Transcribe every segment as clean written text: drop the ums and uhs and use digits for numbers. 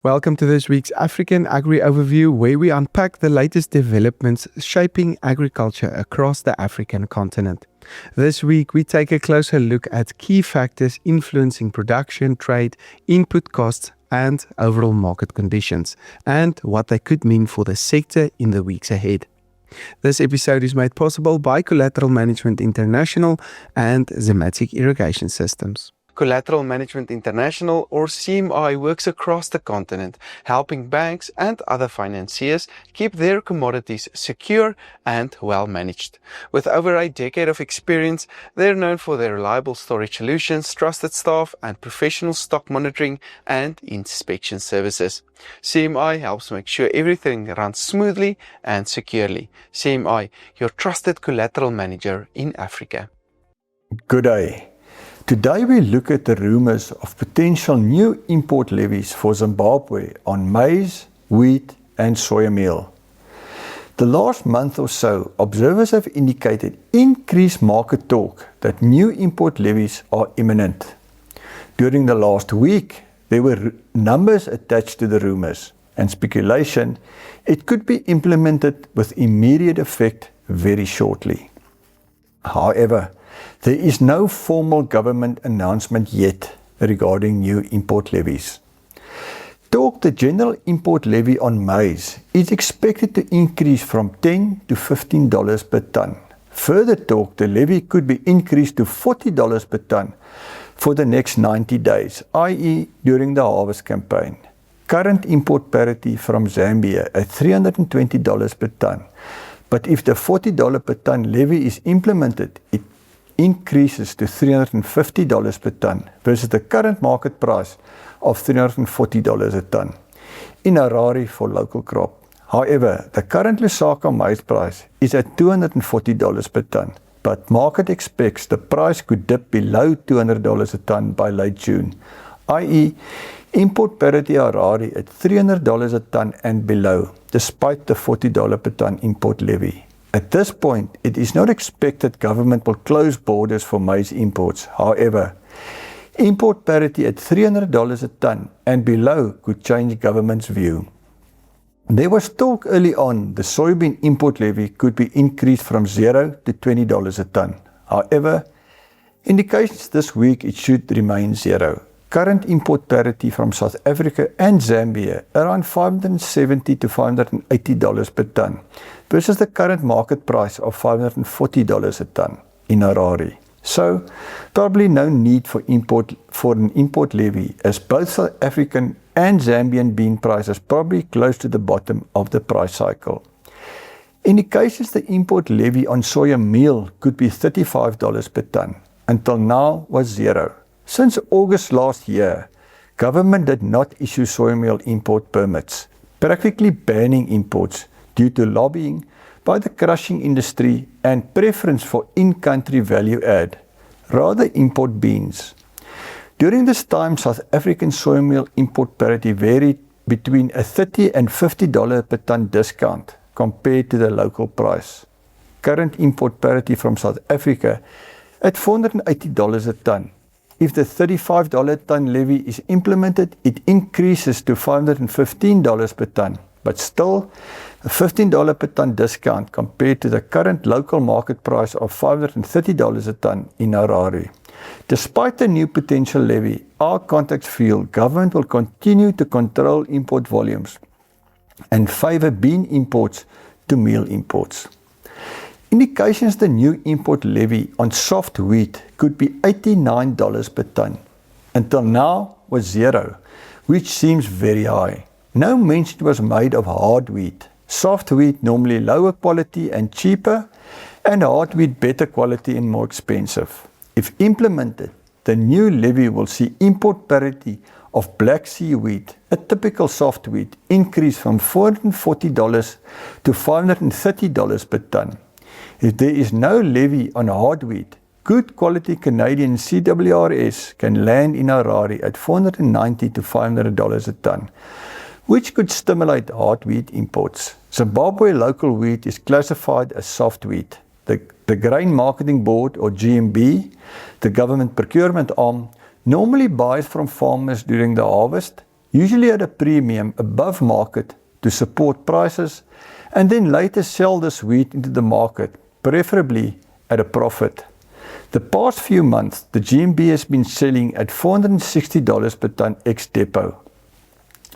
Welcome to this week's African Agri Overview, where we unpack the latest developments shaping agriculture across the African continent. This week, we take a closer look at key factors influencing production, trade, input costs, and overall market conditions, and what they could mean for the sector in the weeks ahead. This episode is made possible by Collateral Management International and Zematic Irrigation Systems. Collateral Management International, or CMI, works across the continent, helping banks and other financiers keep their commodities secure and well managed. With over a decade of experience, they're known for their reliable storage solutions, trusted staff, and professional stock monitoring and inspection services. CMI helps make sure everything runs smoothly and securely. CMI, your trusted collateral manager in Africa. Good day. Today we look at the rumors of potential new import levies for Zimbabwe on maize, wheat and soya meal. The last month or so, observers have indicated increased market talk that new import levies are imminent. During the last week, there were numbers attached to the rumors and speculation it could be implemented with immediate effect very shortly. However, there is no formal government announcement yet regarding new import levies. The general import levy on maize is expected to increase from $10 to $15 per ton. Further the levy could be increased to $40 per ton for the next 90 days, i.e. during the harvest campaign. Current import parity from Zambia at $320 per ton. But if the $40 per ton levy is implemented, it increases to $350 per ton versus the current market price of $340 a ton in Harare for local crop. However, the current Lusaka maize price is at $240 per ton, but market expects the price could dip below $200 a ton by late June, i.e. import parity Harare at $300 a ton and below, despite the $40 per ton import levy. At this point, it is not expected government will close borders for maize imports. However, import parity at $300 a ton and below could change government's view. There was talk early on the soybean import levy could be increased from $0 to $20 a ton. However, indications this week it should remain $0. Current import parity from South Africa and Zambia around $570 to $580 per ton versus the current market price of $540 a ton in Harare. So, probably no need for an import levy, as both South African and Zambian bean prices probably close to the bottom of the price cycle. Indications the import levy on soya meal could be $35 per ton, until now was $0. Since August last year, government did not issue soya meal import permits, practically banning imports due to lobbying by the crushing industry and preference for in-country value add, rather import beans. During this time, South African soya meal import parity varied between a $30 and $50 per ton discount compared to the local price. Current import parity from South Africa at $480 a ton. If the $35 ton levy is implemented, it increases to $515 per ton, but still a $15 per ton discount compared to the current local market price of $530 a ton in Harare. Despite the new potential levy, our contacts feel government will continue to control import volumes and favor bean imports to meal imports. Indications the new import levy on soft wheat could be $89 per ton. Until now was $0, which seems very high. No mention was made of hard wheat. Soft wheat normally lower quality and cheaper, and hard wheat better quality and more expensive. If implemented, the new levy will see import parity of Black Sea wheat, a typical soft wheat, increase from $440 to $530 per ton. If there is no levy on hard wheat, good quality Canadian CWRS can land in Harare at $490 to $500 a ton, which could stimulate hard wheat imports. Zimbabwe local wheat is classified as soft wheat. The Grain Marketing Board, or GMB, the government procurement arm, normally buys from farmers during the harvest usually at a premium above market to support prices, and then later sell this wheat into the market, preferably at a profit. The past few months, the GMB has been selling at $460 per tonne ex-depot,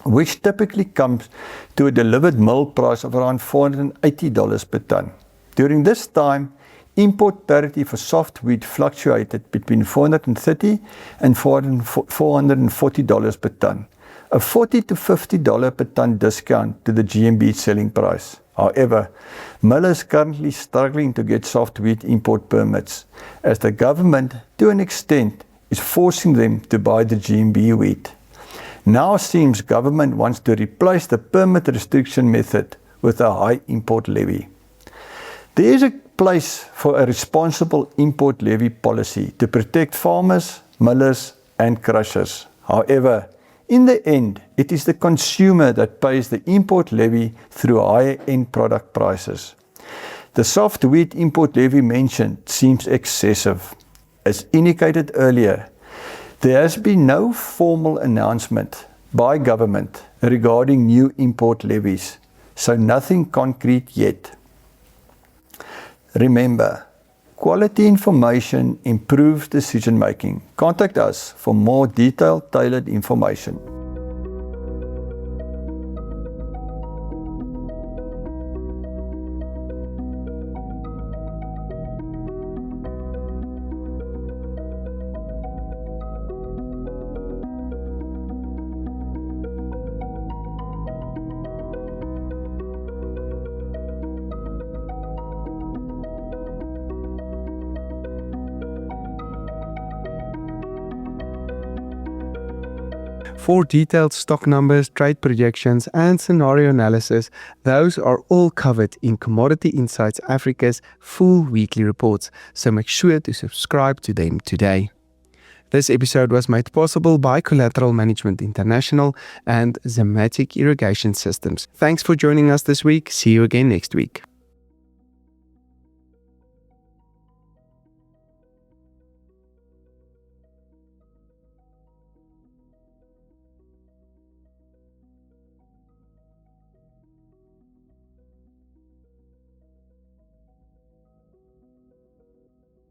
which typically comes to a delivered mill price of around $480 per tonne. During this time, import parity for soft wheat fluctuated between $430 and $440 per tonne, a $40 to $50 per tonne discount to the GMB selling price. However, millers currently struggling to get soft wheat import permits, as the government, to an extent, is forcing them to buy the GMB wheat. Now seems government wants to replace the permit restriction method with a high import levy. There is a place for a responsible import levy policy to protect farmers, millers and crushers. However, in the end, it is the consumer that pays the import levy through higher end product prices. The soft wheat import levy mentioned seems excessive. As indicated earlier, there has been no formal announcement by government regarding new import levies, so nothing concrete yet. Remember, quality information improves decision making. Contact us for more detailed, tailored information. For detailed stock numbers, trade projections, and scenario analysis, those are all covered in Commodity Insights Africa's full weekly reports, so make sure to subscribe to them today. This episode was made possible by Collateral Management International and Zematic Irrigation Systems. Thanks for joining us this week. See you again next week.